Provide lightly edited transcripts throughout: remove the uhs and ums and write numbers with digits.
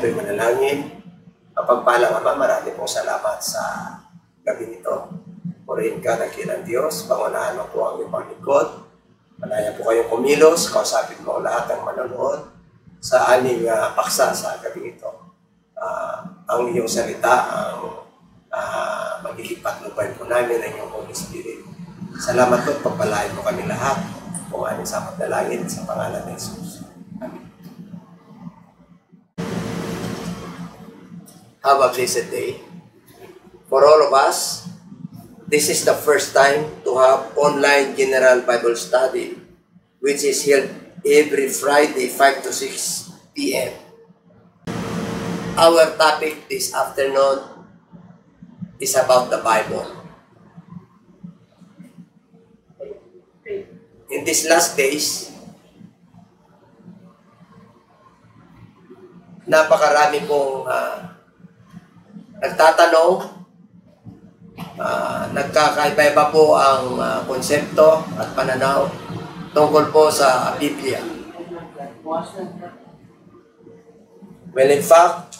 po'y manalangin. Mapagpalang Ama, marami pong salamat sa gabi nito. Purihin ka, dakilang Diyos, pangunahan mo po ang iyong paglingkod. Malaya po kayong kumilos, kausapin mo lahat ng manonood sa aming paksa sa gabi ito. Ang iyong salita, ang magiging patnubay po namin ng iyong Holy Spirit. Salamat po, pagpalain mo kami lahat kung aming sapat na langit sa pangalan ng Jesus. Amen. Have a blessed day. For all of us, this is the first time to have online General Bible Study, which is held every Friday, 5 to 6 p.m. Our topic this afternoon is about the Bible. In these last days, napakarami pong nagtatanong, nagkakaiba-iba po ang konsepto at pananaw tungkol po sa Biblia. Well, in fact,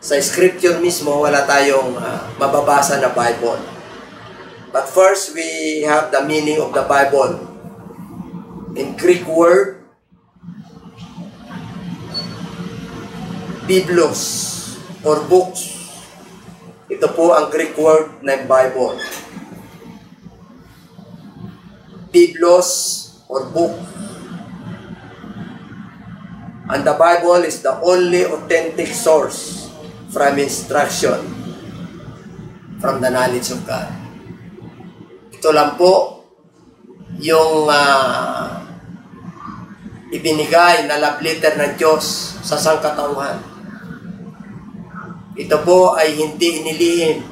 sa scripture mismo, wala tayong mababasa na Bible. But first, we have the meaning of the Bible. In Greek word, Biblos, or books. Ito po ang Greek word ng Bible. Biblos, or book. And the Bible is the only authentic source from instruction, from the knowledge of God. Ito lang po yung ibinigay na love letter ng Diyos sa sangkatauhan. Ito po ay hindi inilihim.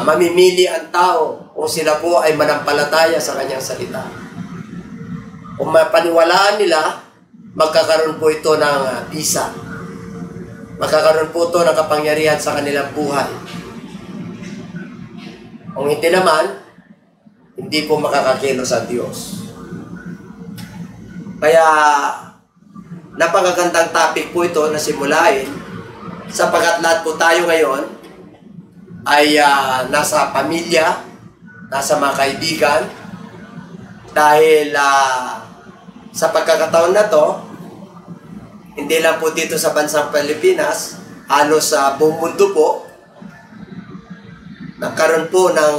Mamimili ang tao kung sila po ay manampalataya sa kanyang salita. Kung mapaniwalaan nila, magkakaroon po ito ng bisa. Magkakaroon po ito ng kapangyarihan sa kanilang buhay. Kung hindi naman, hindi po makakakilos ang Diyos. Kaya, napakagandang topic po ito na simulain sapagkat lahat po tayo ngayon ay nasa pamilya, nasa mga kaibigan, dahil sa pagkakataon na to, hindi lang po dito sa bansang Pilipinas, halos sa buong mundo po, nagkaroon po ng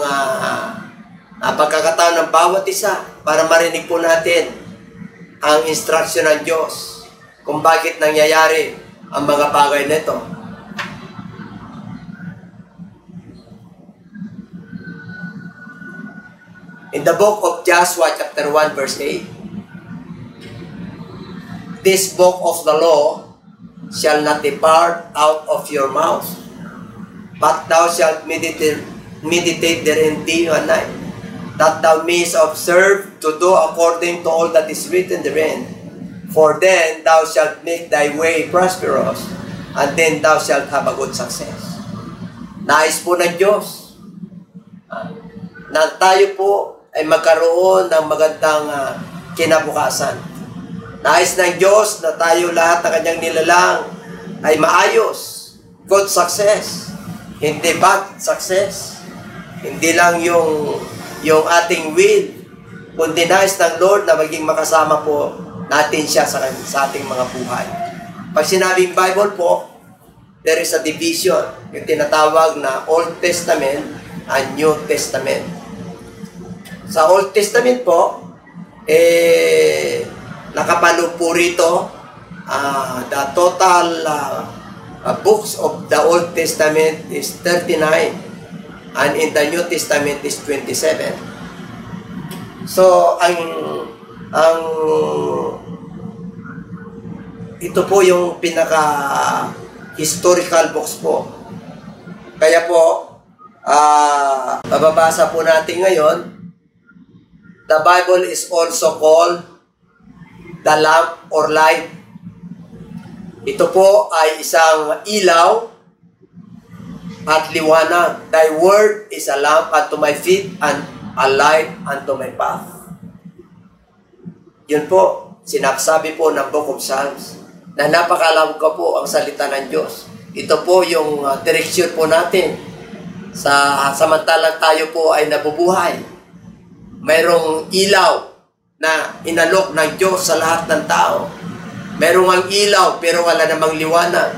pagkakataon ng bawat isa para marinig po natin ang instruction ng Diyos kung bakit nangyayari ang mga bagay nito. In the book of Joshua chapter 1 verse 8, this book of the law shall not depart out of your mouth, but thou shalt meditate therein day and night, that thou mayest observe to do according to all that is written therein. For then thou shalt make thy way prosperous, and then thou shalt have a good success. Nais po ng Diyos na tayo po ay magkaroon ng magandang kinabukasan. Nais ng Diyos na tayo lahat ng kanyang nilalang ay maayos, good success, hindi bad success. Hindi lang yung ating will, kundi nais ng Lord na maging makasama po natin siya sa ating mga buhay. Pag sinabing Bible po, there is a division, yung tinatawag na Old Testament and New Testament. Sa Old Testament po, nakapalo po rito the total books of the Old Testament is 39 and in the New Testament is 27. So ang ito po yung pinaka historical books po. Kaya po bababasa po natin ngayon. The Bible is also called the lamp or light. Ito po ay isang ilaw at liwanag. Thy word is a lamp unto my feet and a light unto my path. Yun po, Sinasabi po ng Book of Psalms na napakalawak po ang salita ng Diyos. Ito po yung direksyon po natin samantalang tayo po ay nabubuhay. Mayroong ilaw na inalok ng Diyos sa lahat ng tao. Mayroong ang ilaw pero wala namang liwanag.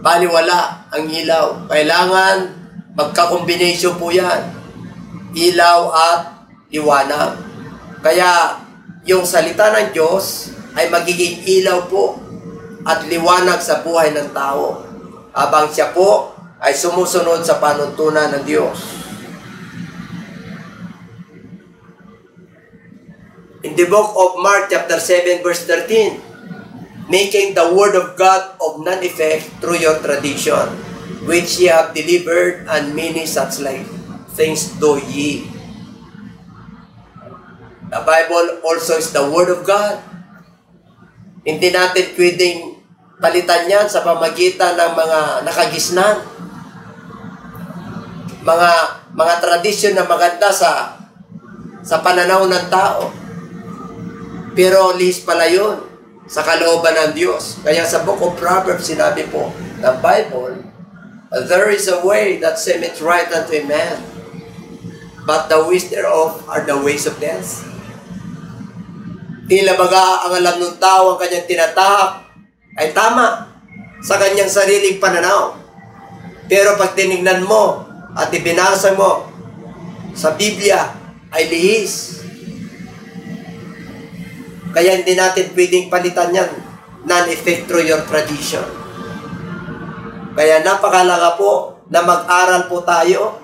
Baliwala ang ilaw. Kailangan magka-combination po yan. Ilaw at liwanag. Kaya yung salita ng Diyos ay magiging ilaw po at liwanag sa buhay ng tao habang siya po ay sumusunod sa panuntunan ng Diyos. In the book of Mark chapter 7 verse 13, making the word of God of none effect through your tradition, which ye have delivered, and many such like things do ye. The Bible also is the Word of God. Hindi natin pwedeng palitan yan sa pamagitan ng mga nakagisnan. Mga tradisyon na maganda sa pananaw ng tao. Pero lihis pala yun sa kalooban ng Diyos. Kaya sa Book of Proverbs, sinabi po ng Bible, there is a way that seemeth right unto a man, but the ways thereof are the ways of death. Tila baga ang alam ng tao, ang kanyang tinatahak ay tama sa kanyang sariling pananaw. Pero pag tinignan mo at ibinasa mo sa Biblia ay lihis. Kaya hindi natin pwedeng palitan yan non-effect through your tradition. Kaya napakalaga po na mag-aral po tayo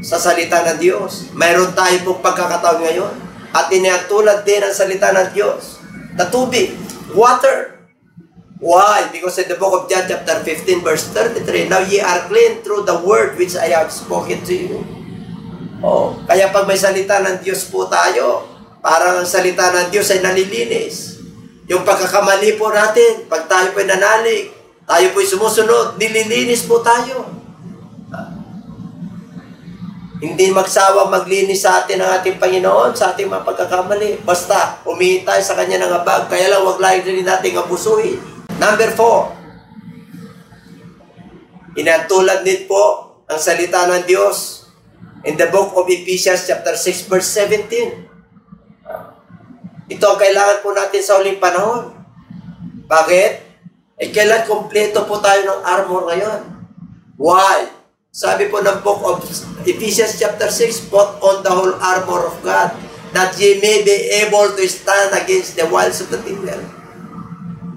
sa salita ng Diyos. Mayroon tayo pong pagkakataon ngayon. At inatulad din ang salita ng Diyos. Na tubig, water. Why? Because in the book of John chapter 15 verse 33, now ye are clean through the word which I have spoken to you. Oh, kaya pag may salita ng Diyos po tayo, parang ang salita ng Diyos ay nalilinis. Yung pagkakamali po natin, pag tayo po'y nanalig, tayo po'y sumusunod, nililinis po tayo. Hindi magsawa maglinis sa atin ang ating Panginoon sa ating mga pagkakamali. Basta, humingi tayo sa Kanya ng abag. Kaya lang, huwag lagi rin natin abusuhin. Number 4. Inatulad din po ang salita ng Diyos in the book of Ephesians chapter 6 verse 17. Ito ang kailangan po natin sa huling panahon. Bakit? Kailan kompleto po tayo ng armor ngayon? Why? Sabi po ng book of Ephesians chapter 6, put on the whole armor of God, that ye may be able to stand against the wiles of the devil.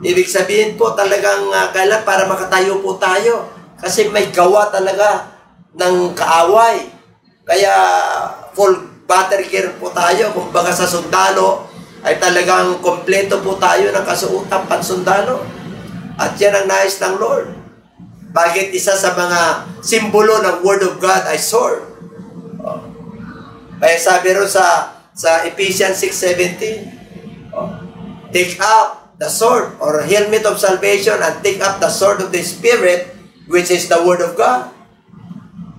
Ibig sabihin po talagang kailan para makatayo po tayo. Kasi may gawa talaga ng kaaway. Kaya full battery gear po tayo. Kumbaga sa sundalo ay talagang kompleto po tayo ng kasuotang pansundalo. At yan ang nais ng Lord. Bakit isa sa mga simbolo ng Word of God ay sword? Kaya sabi rin sa Ephesians 6:17, take up the sword or helmet of salvation and take up the sword of the Spirit, which is the Word of God.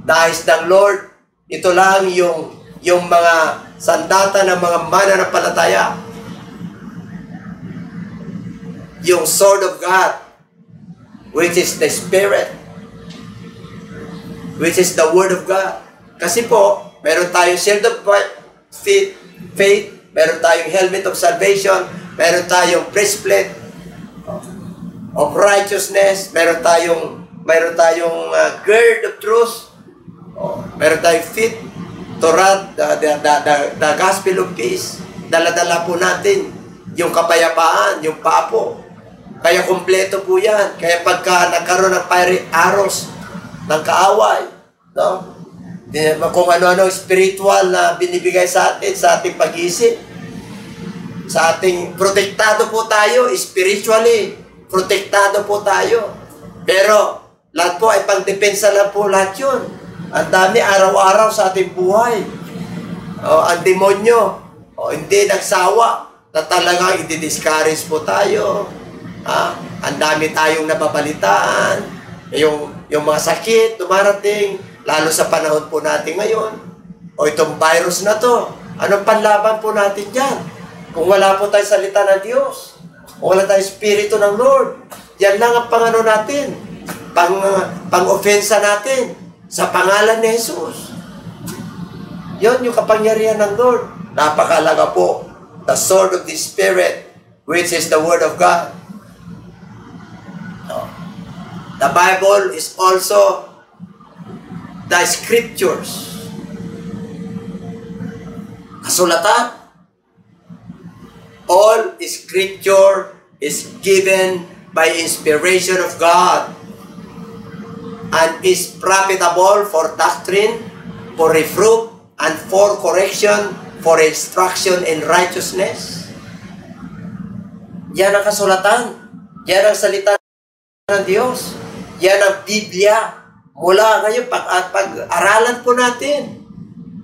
Nais ng Lord, ito lang yung mga sandata ng mga mananampalataya. Yung sword of God, which is the Spirit, which is the Word of God. Kasi po, meron tayong shield of faith, meron tayong helmet of salvation, meron tayong breastplate of righteousness, meron tayong gird of truth, meron tayong feet to run the gospel of peace. Dala-dala po natin yung kapayapaan, yung papo. Kaya kumpleto po yan. Kaya pagka nagkaroon ng fiery arrows ng kaaway, no? Kung ano-ano spiritual na binibigay sa atin, sa ating pag-isip, sa ating protektado po tayo, spiritually, protektado po tayo. Pero, lahat po ay pang-depensa lang po lahat yun. Ang dami araw-araw sa ating buhay. Ang demonyo, hindi nagsawa, na talagang i-discourage po tayo. Ang dami tayong napapalitaan, yung mga sakit dumarating, lalo sa panahon po natin ngayon. O itong virus na to, anong panlaban po natin dyan? Kung wala po tayong salita ng Diyos, kung wala tayong Espiritu ng Lord, yan lang ang pangano natin, pang-offensa natin sa pangalan ni Jesus. Yon yung kapangyarihan ng Lord. Napakalaga po. The sword of the Spirit, which is the Word of God. The Bible is also the Scriptures. Kasulatan. All Scripture is given by inspiration of God and is profitable for doctrine, for reproof, and for correction, for instruction in righteousness. Yan ang kasulatan. Yan ang salita ng Diyos. Yan ang Biblia. Mula ngayon, pag-aralan po natin.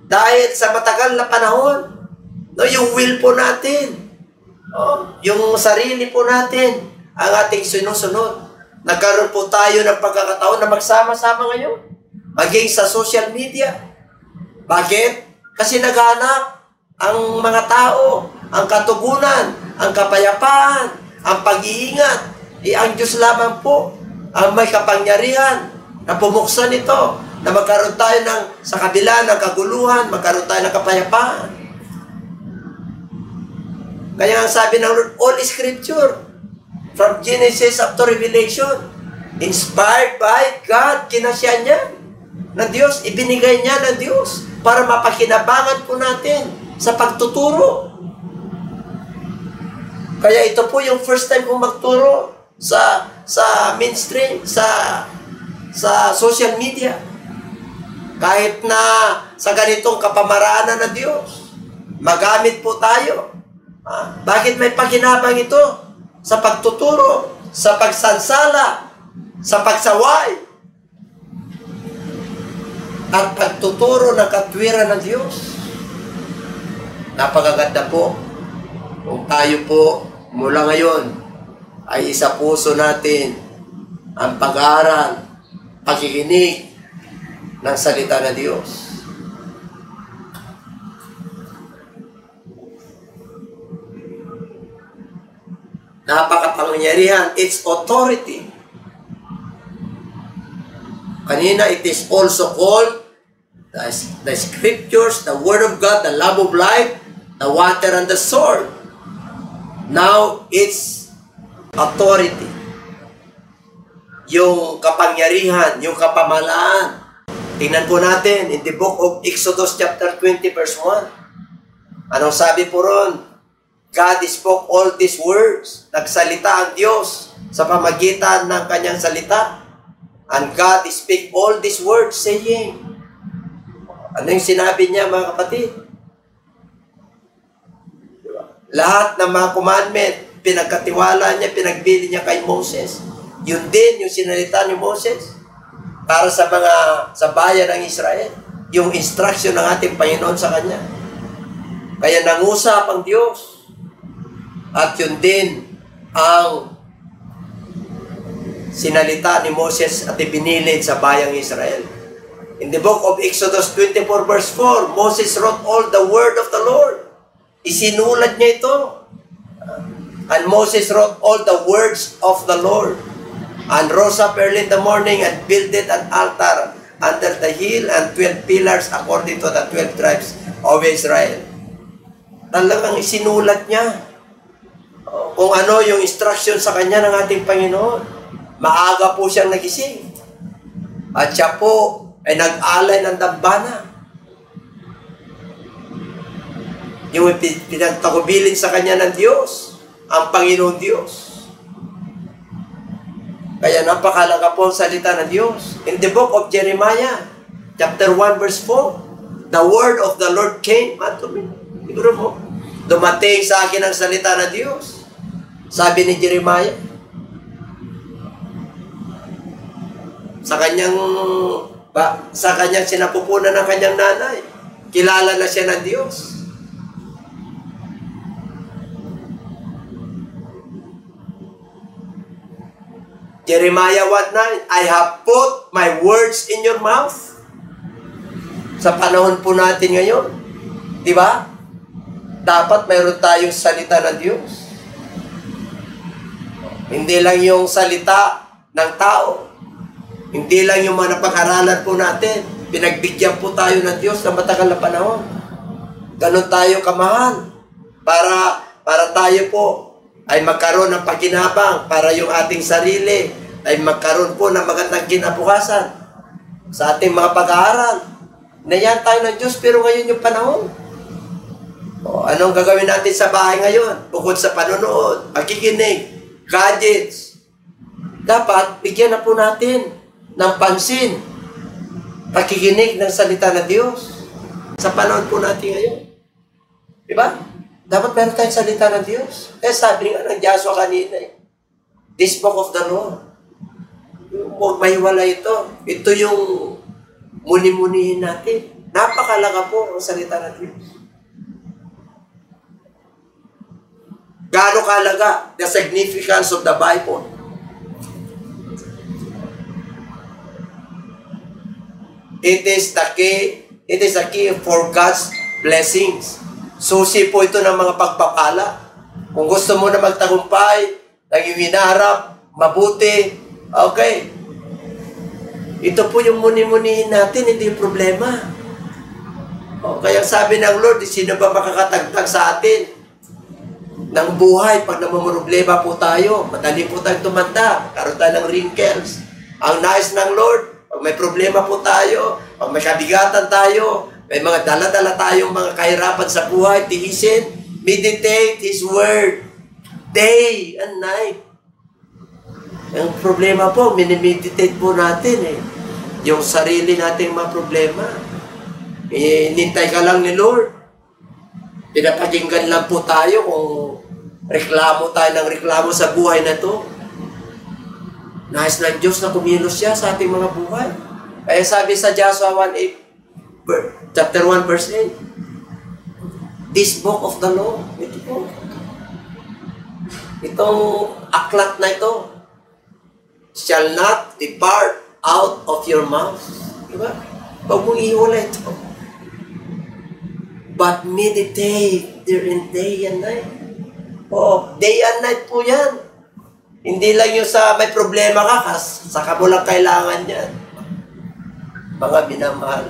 Dahil sa matagal na panahon, no, yung will po natin, yung sarili po natin, ang ating sinusunod. Nagkaroon po tayo ng pagkakataon na magsama-sama ngayon. Maging sa social media. Bakit? Kasi naghanap ang mga tao, ang katugunan, ang kapayapaan, ang pag-iingat. Ang Diyos lamang po ang may kapangyarihan na pumuksan ito, na magkaroon tayo sa kabila ng kaguluhan, magkaroon tayo ng kapayapaan. Kaya ang sabi ng Lord, all Scripture, from Genesis up to Revelation, inspired by God, kinasya niya ng Diyos, ibinigay niya ng Diyos para mapakinabangan po natin sa pagtuturo. Kaya ito po yung first time kong magturo sa mainstream, sa social media. Kahit na sa ganitong kapamaraanan ng Diyos, magamit po tayo. Bakit may pakinabang ito? Sa pagtuturo, sa pagsansala, sa pagsaway, at pagtuturo ng katwiran ng Diyos. Napakaganda po kung tayo po mula ngayon ay isa puso natin ang pag-aaral, pakikinig ng salita ng Diyos. Napakapangyarihan, its authority. Kanina, it is also called the Scriptures, the Word of God, the love of life, the water and the sword. Now, its authority. Yung kapangyarihan, yung kapamalaan. Tingnan po natin in the book of Exodus chapter 20 verse 1. Anong sabi po ron? God spoke all these words. Nagsalita ang Diyos sa pamagitan ng kanyang salita. And God speak all these words saying, ano yung sinabi niya mga kapatid? Lahat ng mga commandment, pinagkatiwala niya, pinagbili niya kay Moses. Yun din yung sinalita ni Moses para sa bayan ng Israel. Yung instruction ng ating Panginoon sa kanya. Kaya nangusap ang Diyos. At yun din ang sinalita ni Moses at ibinilid sa bayang Israel. In the book of Exodus 24 verse 4, Moses wrote all the word of the Lord. Isinulat niya ito. And Moses wrote all the words of the Lord. And rose up early in the morning and builded an altar under the hill and 12 pillars according to the 12 tribes of Israel. Talagang isinulat niya kung ano yung instruction sa kanya ng ating Panginoon. Maaga po siyang nagising. At siya po ay nag-alay ng dambana. Yung pinagtakubilin sa kanya ng Diyos, ang Panginoon Diyos. Kaya napakalaga po ang salita ng Diyos. In the book of Jeremiah, chapter 1 verse 4, the word of the Lord came unto me. Siguro mo, dumating sa akin ang salita ng Diyos. Sabi ni Jeremiah, sa kanyang sinapupunan ng kanyang nanay, kilala na siya ng Diyos. Jeremiah 1:9, I have put my words in your mouth. Sa panahon po natin ngayon, di ba? dapat mayroon tayong salita ng Diyos. Hindi lang yung salita ng tao. Hindi lang yung mga napag-aralan po natin. Pinagbigyan po tayo ng Diyos na matagal na panahon. Ganon tayo kamahal. Para tayo po ay magkaroon ng pakinabang, para yung ating sarili ay magkaroon po ng magandang kinabukasan sa ating mga pag-aaral. Nayan tayo ng Diyos, pero ngayon yung panahon. O, anong gagawin natin sa bahay ngayon? Bukod sa panonood, pakikinig, gadgets. Dapat, bigyan na po natin ng pansin, pakikinig ng salita ng Diyos sa panahon po natin ngayon. Diba? Dapat meron tayong salita ng Diyos. Sabi nga ng Joshua kanina, this book of the Lord. May wala ito. Ito yung muni-munihin natin. Napakalaga po ang salita ng Diyos. Gaano kalaga the significance of the Bible? It is the key for God's blessings. Susi po ito ng mga pagpapala. Kung gusto mo na magtagumpay, naging hinaharap, mabuti, okay. Ito po yung muni-munihin natin, hindi yung problema. O, kaya sabi ng Lord, sino ba makakatagtag sa atin ng buhay pag namumroblema po tayo? Madali po tayong tumanda, karoon tayo ng wrinkles. Ang nais ng Lord, pag may problema po tayo, pag may kabigatan tayo, may mga dala-dala tayong mga kahirapan sa buhay, tiisin, meditate His Word, day and night. Ang problema po, minimeditate po natin yung sarili nating mga problema. Nintay ka lang ni Lord. Pinapakinggan lang po tayo kung reklamo tayo ng reklamo sa buhay na to. Nais ng Diyos na kumilos siya sa ating mga buhay. Kaya sabi sa Joshua 1:8, chapter 1 verse 8, this book of the law, ito po. Itong aklat na ito, shall not depart out of your mouth. Diba? Huwag mong iwala ito. But meditate therein day and night. Oh, day and night po yan. Hindi lang yung sa may problema ka, saka mo lang kailangan yan. Mga minamahal.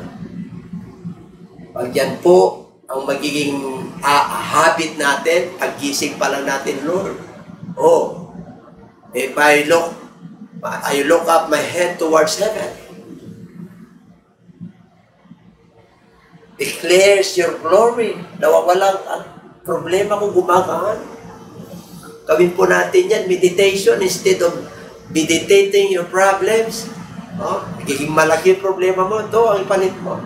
Pag yan po ang magiging habit natin, paggising pa lang natin, Lord. Oh, if I look up my head towards heaven, declares your glory. Nawawalang ang problema kung gumagaan. Gawin po natin yan, meditation, instead of meditating your problems. Oh, magiging malaki problema mo, ito ang ipalit mo.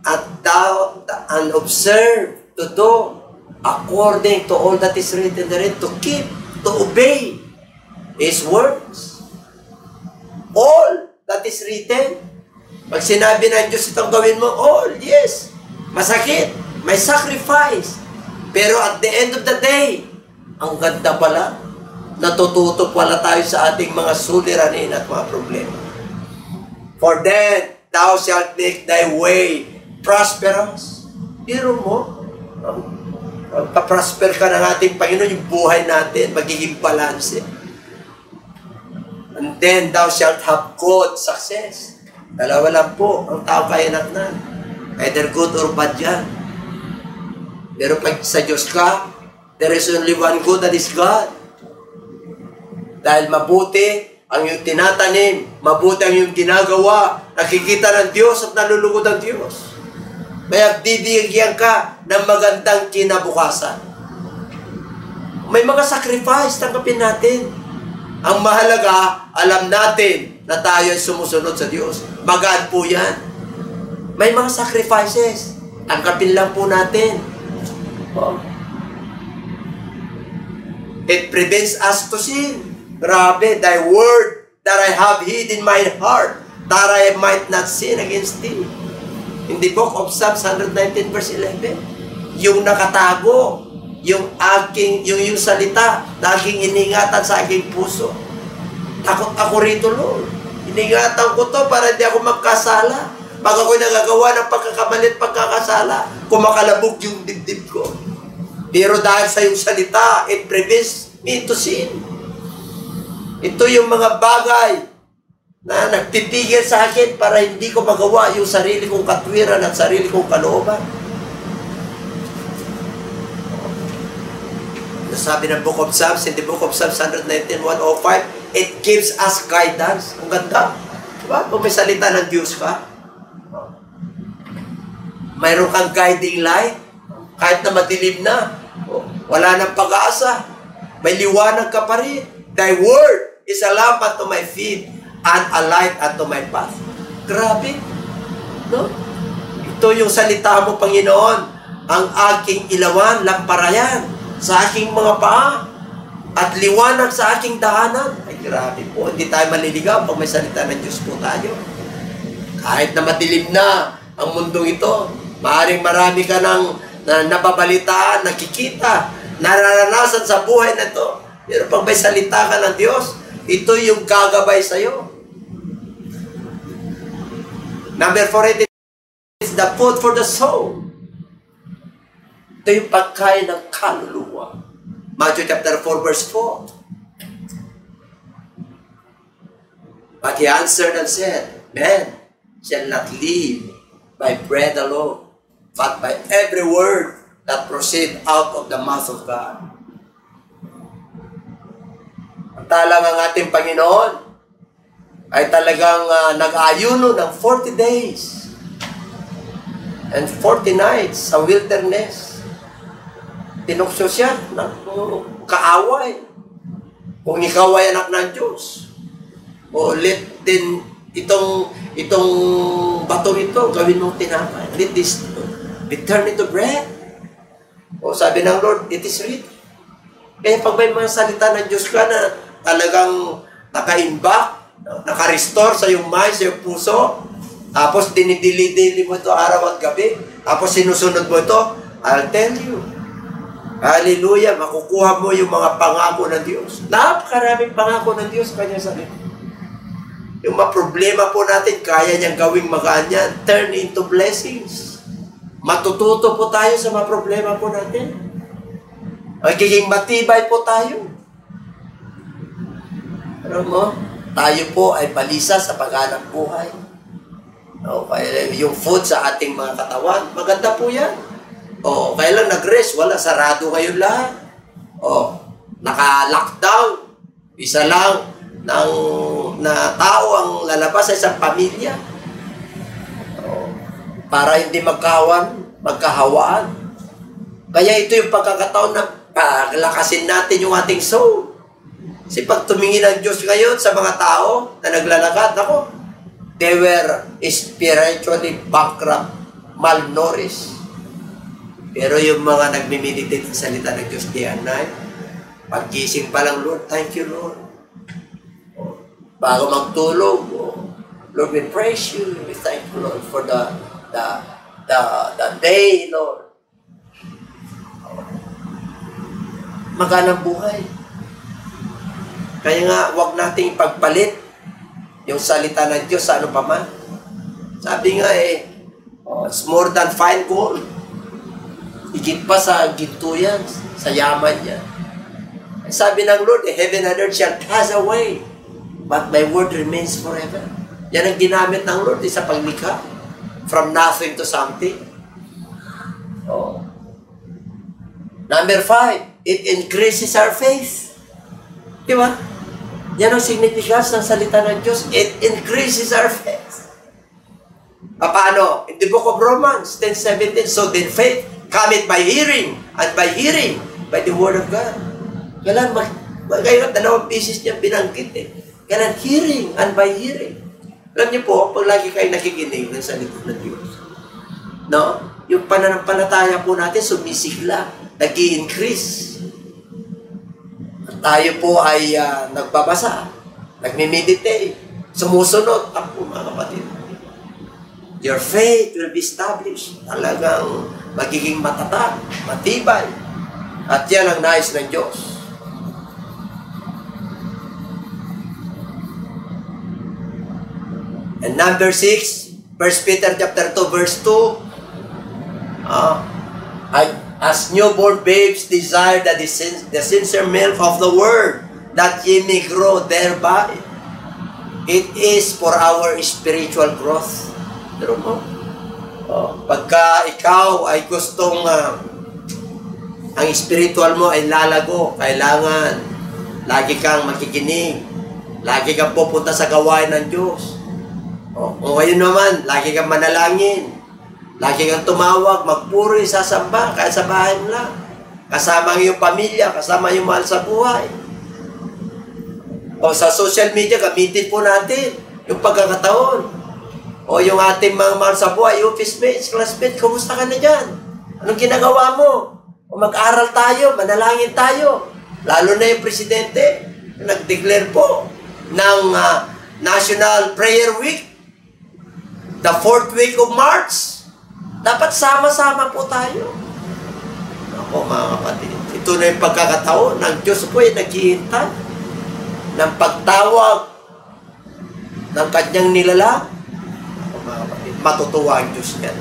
At thou and observe to do according to all that is written therein, to keep, to obey His words. All that is written. Pag sinabi ng Diyos itong gawin mo, all, yes. Masakit, may sacrifice. Pero at the end of the day, ang ganda pala, natututo pala tayo sa ating mga suliranin at mga problema. For then, thou shalt make thy way prosperous. Biro mo, paprosper ka ng ating Panginoon, yung buhay natin, magiging balance. And then, thou shalt have good success. Dalawa lang po ang tao kainatnan. Either good or bad yan. Pero pag sa Diyos ka, there is only one good, that is God. Dahil mabuti ang iyong tinatanim, mabuti ang iyong ginagawa, nakikita ng Diyos at nalulugod ang Diyos. Kaya bibigyan ka ng magandang kinabukasan. May mga sacrifice, tanggapin natin. Ang mahalaga, alam natin na tayo ay sumusunod sa Diyos. Magaan po yan. May mga sacrifices. Tanggapin lang po natin. Oh. It prevents us to sin. Grabe, thy word that I have hid in my heart, that I might not sin against thee. In the book of Psalms 119 verse 11, yung nakatago, yung salita na aking iningatan sa aking puso. Takot ako rito, Lord. Iningatan ko to para hindi ako magkasala. Pag ako'y nagagawa ng pagkakamali at pagkakasala, kumakalabog yung dibdib ko. Pero dahil sa iyong salita, it prevents me to sin. Ito yung mga bagay na nagpipigil sa akin para hindi ko magawa yung sarili kong katwiran at sarili kong kalooban. Sabi ng Book of Psalms, in the Book of Psalms 119:105, it gives us guidance. Ang ganda. Diba? Kung may salita ng Diyos ka, mayroon kang guiding light, kahit na madilim na, wala nang pag-asa, may liwanag ka pa rin. Thy word is a lamp unto my feet and a light unto my path. Grabe. No? Ito yung salita mo, Panginoon, ang aking ilawan, lamparayan sa aking mga paa at liwanag sa aking daanan. Ay, grabe po. Hindi tayo maliligaw pag may salita ng Diyos po tayo. Kahit na madilim na ang mundong ito, maaaring marami ka ng napabalitaan, nakikita, nararanasan sa buhay na ito. Pero pag may salita ka ng Diyos, ito yung gagabay sa'yo. Number 4, it is the food for the soul. Ito yung pagkain ng kaluluwa. Matthew chapter 4, verse 4. But he answered and said, man shall not live by bread alone, but by every word that proceed out of the mouth of God. Ang talang ang ating Panginoon ay talagang nag-ayuno ng 40 days and 40 nights sa wilderness. Tinukso siya ng kaaway. Kung ikaw ay anak ng Diyos, o let din itong bato ito, gawin mong tinapay. Let this be turned into bread. O sabi ng Lord, it is written. Kaya pag may mga salita ng Diyos ka na talagang naka-imbak, naka-restore sa iyong mind, sa iyong puso, tapos dinidili-dili mo ito araw at gabi, tapos sinusunod mo ito, I'll tell you, hallelujah, makukuha mo yung mga pangako ng Diyos. Napakaraming pangako ng Diyos kanya sabi. Yung mga problema po natin, kaya niyang gawing magaan yan, turn into blessings. Matututo po tayo sa mga problema po natin. Magiging matibay po tayo. Alam mo, tayo po ay balisa sa paghanap buhay. Okay, yung food sa ating mga katawan, maganda po yan. O, kaya lang nag-rest, wala, sarado ngayon lahat. O, naka-lockdown. Isa lang na tao ang lalabas sa isang pamilya. O, para hindi magkahawaan. Kaya ito yung pagkakataon na paglakasin natin yung ating soul. Kasi pag tumingin ang Diyos ngayon sa mga tao na naglalakad, ako, they were spiritually bankrupt, malnourished. Pero yung mga nagme-meditate sa salita ng Diyos day and night, pagkising pa lang, Lord, thank you, Lord. Bago magtulog, Lord, we praise you. We thank you, Lord, for the day, Lord. Maganang buhay. Kaya nga, huwag nating ipagpalit yung salita ng Diyos sa ano pa man. Sabi nga it's more than fine gold. Higit pa sa ginto yan, sa yaman niya. Sabi ng Lord, heaven and earth shall pass away, but my word remains forever. Yan ang ginamit ng Lord sa paglikha. From nothing to something. Oh. Number 5, it increases our faith. Di ba? Yan ang significance ng salita ng Diyos. It increases our faith. Paano? In the book of Romans 10:17, so then faith cometh by hearing, and by hearing, by the word of God. Kailan dalawang pieces niya binanggit Kailan hearing, and by hearing. Alam niyo po, pag lagi kayo nakikinig ng salita ng Diyos, no? Yung pananampalataya po natin sumisigla, nag-i-increase. Tayo po ay nagbabasa, nagme-meditate, sumusunod. Ako, mga kapatid, your faith will be established. Talagang magiging matatag, matibay. At yan ang nais ng Diyos. And number 6, 1 Peter chapter 2, verse 2. As newborn babes desire the sincere milk of the word, that ye may grow thereby. It is for our spiritual growth. Pero mo, pagka ikaw ay gustong ang spiritual mo ay lalago, kailangan lagi kang makikinig, lagi kang pupunta sa gawain ng Diyos. O ngayon naman, lagi kang manalangin, lagi kang tumawag, magpuri, sasamba, kaya sa bahay mo lang. Kasama ang iyong pamilya, kasama yung mahal sa buhay. O sa social media, gamitin po natin yung pagkakataon. O yung ating mga mahal sa buhay, office mates, classmates, kumusta ka na dyan? Anong ginagawa mo? O mag-aral tayo, manalangin tayo. Lalo na yung presidente, nag-declare po ng National Prayer Week, the 4th week of March. Dapat sama-sama po tayo. Ako mga kapatid, ito na yung pagkakataon ng Diyos po ay naghihintay ng pagtawag ng kanyang nilalang. Ako mga kapatid, matutuwa ang Diyos yan.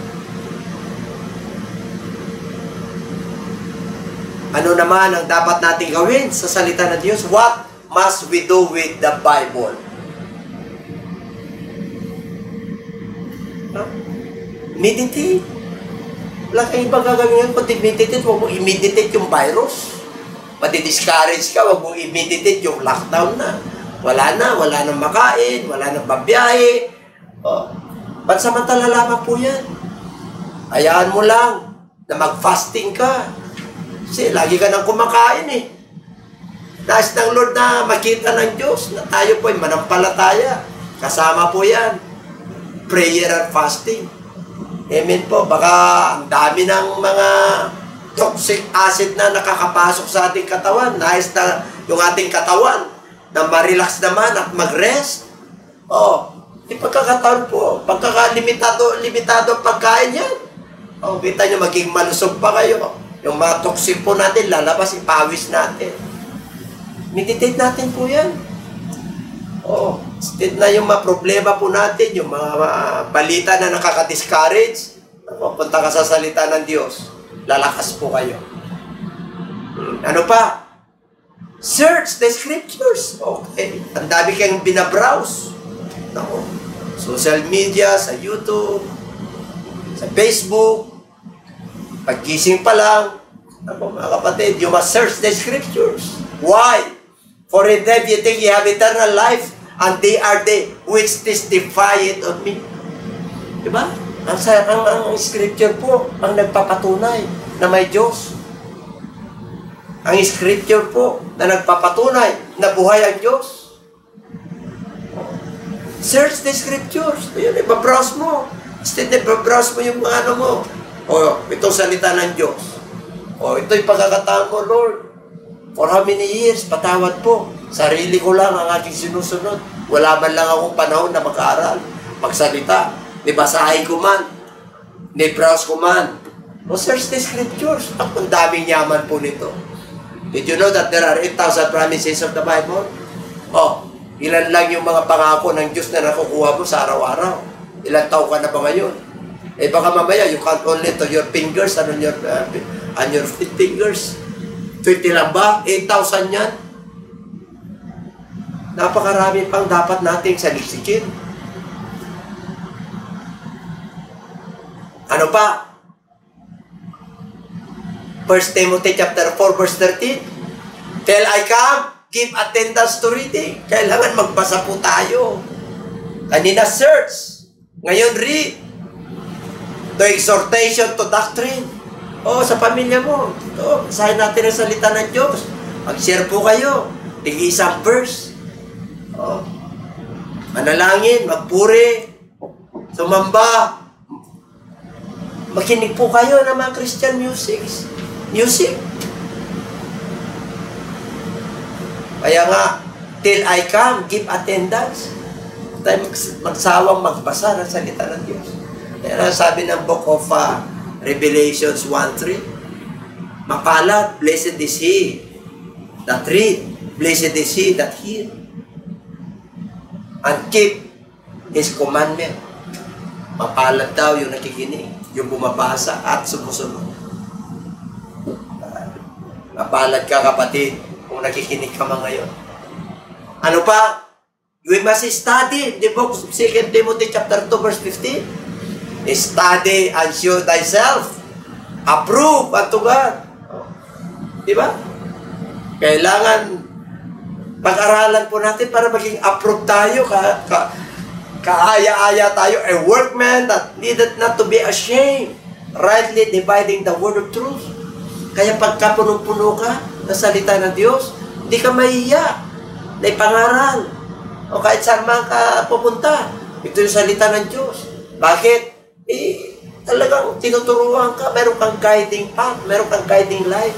Ano naman ang dapat natin gawin sa salita ng Diyos? What must we do with the Bible? Meditate. Wala kang ibang gagawin ngayon. Kung meditate, huwag mong i-meditate yung virus. Madi-discourage ka, huwag mong i-meditate yung lockdown na. Wala nang makain, wala nang babiyahe. Pansamantala lamang po yan. Hayaan mo lang na mag-fasting ka. Kasi lagi ka nang kumakain eh. Nais ng Lord na makita ng Diyos na tayo po ay manampalataya. Kasama po yan. Prayer and fasting. Amen po. Baka ang dami ng mga toxic acid na nakakapasok sa ating katawan. Nais na yung ating katawan na ma-relax naman at mag-rest. Yung pagkakataon po. Pagkakalimitado pagkain yan. Kita nyo, maging malusog pa kayo. Yung mga toxic po natin, lalabas, ipawis natin. Meditate natin po yan. Instead na yung mga problema po natin, yung mga balita na nakaka-discourage, punta ka sa salita ng Diyos, lalakas po kayo. Ano pa? Search the scriptures. Okay. Ang dami kayong binabrowse. Social media, sa YouTube, sa Facebook, pagkising pa lang, mga kapatid, you must search the scriptures. Why? For in them you think you have eternal life, and they are they which testify it of me. Diba? Ang scripture po, ang nagpapatunay na may Diyos. Ang scripture po, na nagpapatunay na buhay ang Diyos. Search the scriptures. Ayun, ibabrowse mo. Instead, ibabrowse mo yung mga ano mo. Itong salita ng Diyos. Ito'y pagkakataon mo, Lord. For how many years? Patawad po. Sarili ko lang ang aking sinusunod. Wala man lang akong panahon na mag-aaral, magsalita. Nibasahin ko man. Nibrowse ko man. Search the scriptures. Ang daming yaman po nito. Did you know that there are 8,000 promises of the Bible? Ilan lang yung mga pangako ng Diyos na nakukuha mo sa araw-araw? Ilan taon ka na ba ngayon? Baka mamaya, you count only to your fingers and on your fingers. 20 lang ba? 8,000 yan? Napakarami pang dapat nating saliksikin. Ano pa? 1 Timothy chapter 4 verse 13. Till I come, give attendance to reading. Kailangan magbasa po tayo. Kanina search. Ngayon read. To exhortation to doctrine. Sa pamilya mo. Basahin natin ang salita ng Diyos. Mag-share po kayo. Tingin isang verse. Manalangin, magpuri, sumamba. Makinig po kayo ng mga Christian music. Kaya nga, till I come, give attendance. Tayo magsawang magbasa ng salita ng Diyos. Kaya sabi ng book of Revelations 1:3, makalat, blessed is he that read, blessed is he that hear, and keep his commandment. Mapalad daw yung nakikinig, yung bumabasa at sumusunod. Mapalad ka, kapatid, kung nakikinig ka mga ngayon. Ano pa? We must study the book of 2 Timothy chapter 2 verse 15. Study and show thyself approved unto God. Diba? Kailangan pag-aralan po natin para maging approved tayo, kaaya-aya tayo, a workman that needed not to be ashamed, rightly dividing the word of truth. Kaya pagka punong-puno ka ng salita ng Diyos, hindi ka mahiya na ipangaral. O kahit saan man ka pupunta, ito yung salita ng Diyos. Bakit? Talagang tinuturuan ka, meron kang guiding path, meron kang guiding life.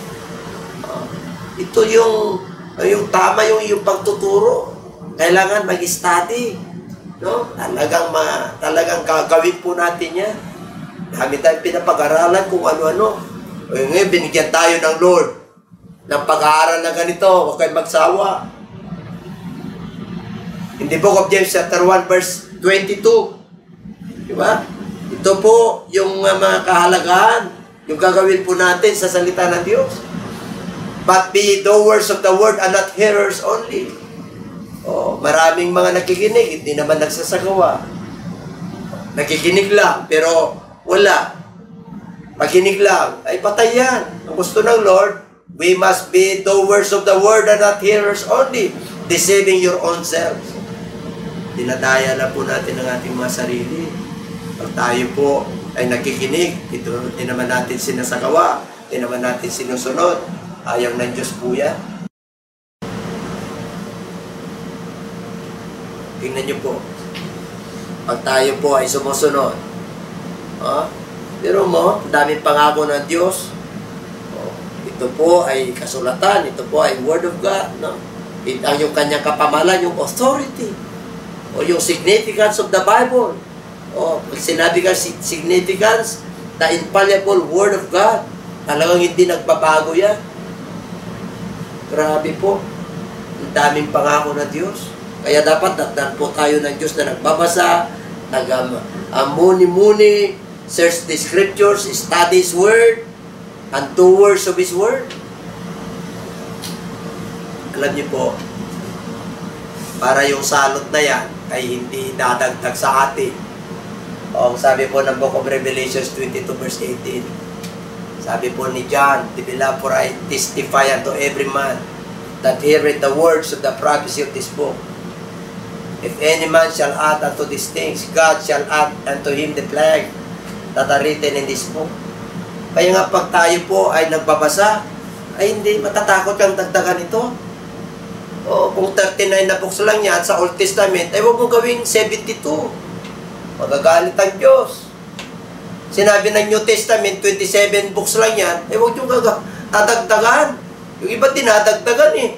Ito yung tama yung pagtuturo. Kailangan mag-study. No? Talagang gagawin po natin yan. Dami tayong pinapag-aralan kung ano-ano. Ngayon, binigyan tayo ng Lord ng pag-aaral na ganito. Huwag kayong magsawa. In the book of James chapter 1 verse 22. Diba? Ito po yung mga kahalagahan, yung gagawin po natin sa salita ng Diyos. But be doers of the word and not hearers only. Maraming mga nakikinig, hindi naman nagsasagawa. Nakikinig lang, pero wala. Makinig lang, ay patay yan. Ang gusto ng Lord, we must be doers of the word and not hearers only, deceiving your own selves. Dinadaya na po natin ang ating mga sarili. Pag tayo po ay nakikinig, ito din naman natin sinasagawa, din naman natin sinusunod. Ayaw ng Diyos po yan. Tingnan niyo po. Pag tayo po ay sumusunod, pero mo, daming pangako ng Diyos. Ito po ay kasulatan, ito po ay Word of God. No? Ang yung kanyang kapamalan, yung authority, o yung significance of the Bible. Pag sinabi ka significance, the infallible Word of God, talagang hindi nagbabago yan. Grabe po. Ang daming pangako ng Diyos. Kaya dapat datnan po tayo ng Diyos na nagbabasa, muni-muni, search the scriptures, study His Word, and doers of His Word. Alam niyo po, para yung salot na yan ay hindi dadagdag sa atin. Sabi po ng Book of Revelation 22 verse 18, sabi po ni John, the beloved, for I testify unto every man that heareth the words of the prophecy of this book. If any man shall add unto these things, God shall add unto him the plague that are written in this book. Kaya nga pag tayo po ay nagbabasa, ay hindi matatakot kang dagdagan ito. Kung 39 na books lang yan sa Old Testament, ay huwag mo gawing 72. Magagalit ang Diyos. Sinabi ng New Testament, 27 books lang yan, eh huwag yung dadagdagan. Yung iba dinadagdagan eh.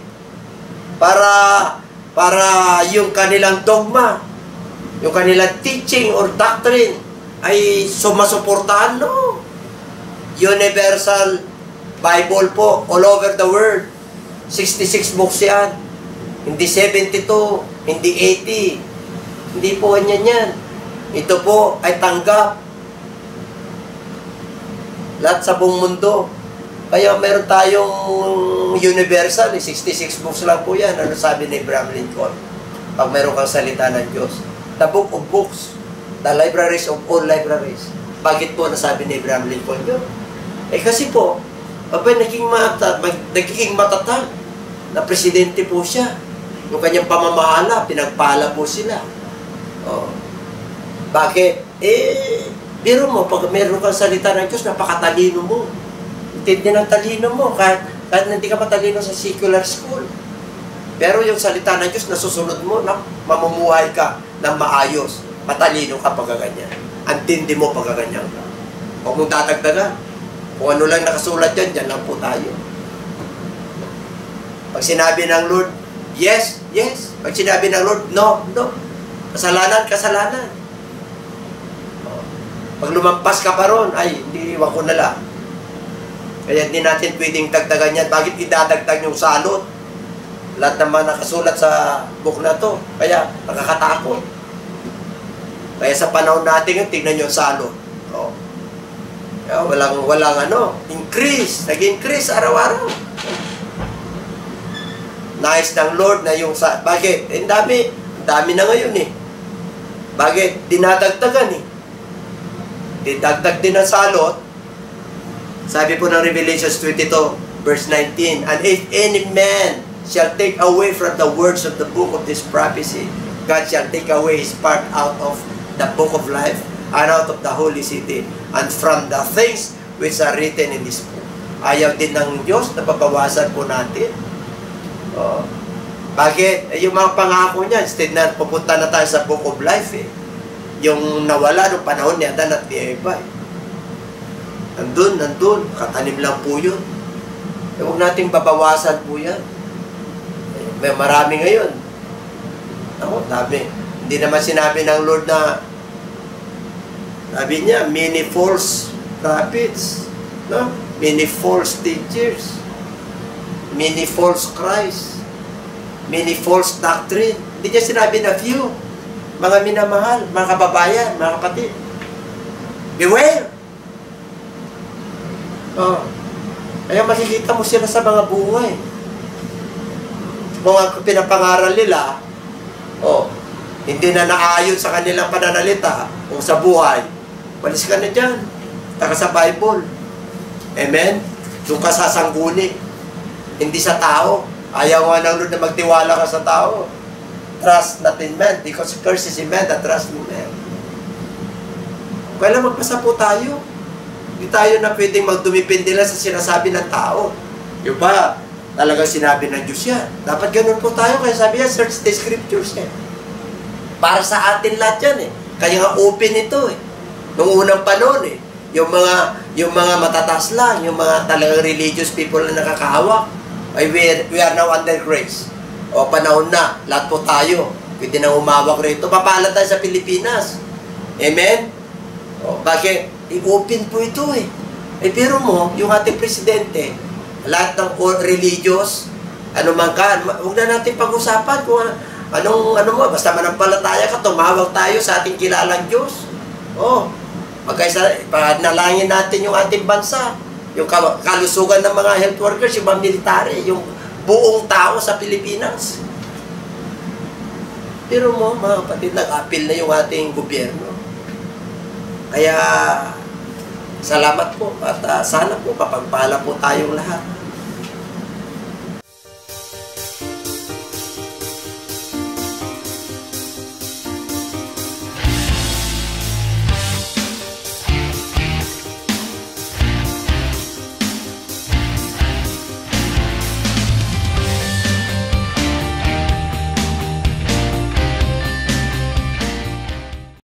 Para yung kanilang dogma, yung kanilang teaching or doctrine ay sumasuportahan, no? Universal Bible po, all over the world. 66 books yan. Hindi 72, hindi 80. Hindi po ganyan yan. Ito po ay tanggap. Lahat sa buong mundo. Kaya meron tayong universal, 66 books lang po yan. Ano sabi ni Abraham Lincoln? Pag meron kang salita ng Diyos. The book of books. The libraries of all libraries. Bakit po nasabi ni Abraham Lincoln yun? Kasi po, nagiging matatag na presidente po siya. Yung kanyang pamamahala, pinagpala po sila. Bakit? Biro mo, pag meron kang salita ng Diyos, napakatalino mo. Intindi ng talino mo, kahit hindi ka matalino sa secular school. Pero yung salita ng Diyos, nasusunod mo, mamumuhay ka ng maayos. Matalino ka pagkaganyan. Antindi mo pagkaganyan ka. Huwag mong tatagdagan. Kung ano lang nakasulat yan, dyan lang po tayo. Pag sinabi ng Lord, yes, yes. Pag sinabi ng Lord, no, no. Kasalanan, kasalanan. Pag lumampas ka pa ron, ay, hindi, iwan ko na lang. Kaya hindi natin pwedeng dagdagan yan. Bakit idadagdag yung salot? Lahat naman nakasulat sa book na to. Kaya, nakakatakot. Kaya sa panahon natin, tignan nyo salot. Oh. Kaya walang increase. Nag-increase araw-araw. Nais ng Lord na yung bakit? Dami na ngayon eh. Bakit? Dinadagdagan eh. Didagdag din ang salot. Sabi po ng Revelation 22, verse 19, and if any man shall take away from the words of the book of this prophecy, God shall take away his part out of the book of life and out of the holy city and from the things which are written in this book. Ayaw din ng Diyos na pabawasan po natin. Oh. Bakit? Yung mga pangako niya, instead na pupunta na tayo sa book of life eh. Yung nawala noong panahon ni Adan at ni Eva eh. Nandun, katanim lang po yun. Huwag nating babawasan po yan. May marami ngayon. Dami. Hindi naman sinabi ng Lord na, sabi niya, many false prophets, no? Many false teachers, many false Christ, many false doctrine. Hindi niya sinabi na few. Mga minamahal, mga kababayan, mga kapatid. Beware! Kaya makikita mo sila sa mga buhay. Mga pinapangaral nila, hindi na naayon sa kanilang pananalita o sa buhay. Walis ka na dyan. Taka sa Bible. Amen? Doon ka sasangguni. Hindi sa tao. Ayaw nga ng Lord na magtiwala ka sa tao. Trust not in man, because curses in man that trust in man. Kaya magpasa po tayo. Hindi tayo na pwedeng magdumipindi lang sa sinasabi ng tao. Yung ba, talagang sinabi ng Diyos yan. Dapat ganun po tayo. Kaya sabi niya, search the scriptures eh. Para sa atin lahat yan eh. Kaya nga open ito eh. Noong unang panahon eh. Yung mga matataas lang, yung mga talagang religious people na nakakahawak, ay we are now under grace. O panahon na, lahat po tayo. Pwede nang umawak rito. Papaalam tayo sa Pilipinas. Amen? O, bakit? I-open po ito eh. Pero mo, yung ating presidente, lahat ng religious, man ka, huwag na natin pag-usapan kung basta manampalataya ka, tumawag tayo sa ating kilalang Diyos. Panalangin natin yung ating bansa, yung kalusugan ng mga health workers, yung mga military, yung buong tao sa Pilipinas. Pero mo, mga kapatid, nag-appeal na yung ating gobyerno. Kaya, salamat po at sana po kapagpala po tayong lahat.